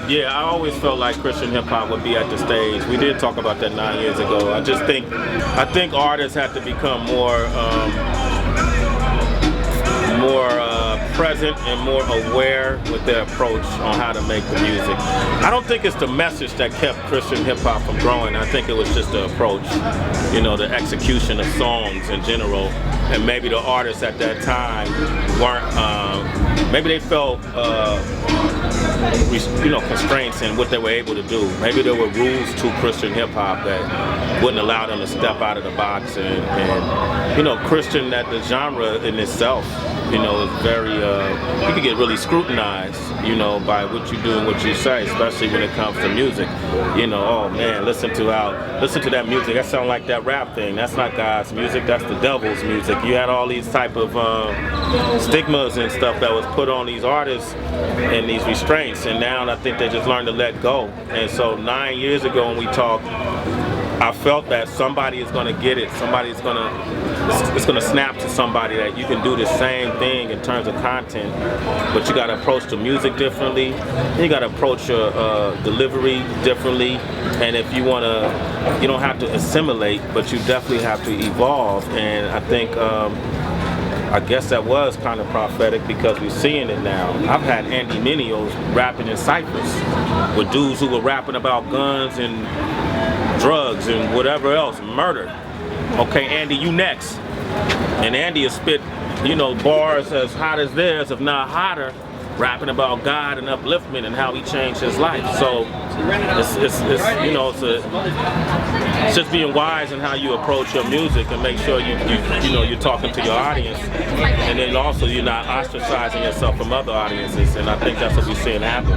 Yeah, I always felt like Christian hip hop would be at the stage. We did talk about that 9 years ago. I think artists have to become more present and more aware with their approach on how to make the music. I don't think it's the message that kept Christian hip hop from growing. I think it was just the approach, the execution of songs in general. And maybe the artists at that time weren't, maybe they felt, constraints in what they were able to do. Maybe there were rules to Christian hip hop that wouldn't allow them to step out of the box. And Christian, that the genre in itself, is very, you can get really scrutinized, by what you do and what you say, especially when it comes to music. Oh man, listen to that music. That sounds like that rap thing. That's not God's music. That's the devil's music. You had all these type of stigmas and stuff that was put on these artists and these restraints. And now I think they just learned to let go. And so 9 years ago when we talked, I felt that somebody is going to get it. It's going to snap to somebody that you can do the same thing in terms of content, but you got to approach the music differently. You got to approach your delivery differently. And if you want to, you don't have to assimilate, but you definitely have to evolve. And I think, I guess that was kind of prophetic because we're seeing it now. I've had Andy Minios rapping in ciphers with dudes who were rapping about guns and drugs and whatever else, murder. Okay, Andy, you next. And Andy has spit, bars as hot as theirs, if not hotter, rapping about God and upliftment and how he changed his life. So it's just being wise in how you approach your music and make sure you're talking to your audience, and then also you're not ostracizing yourself from other audiences. And I think that's what we're seeing happen.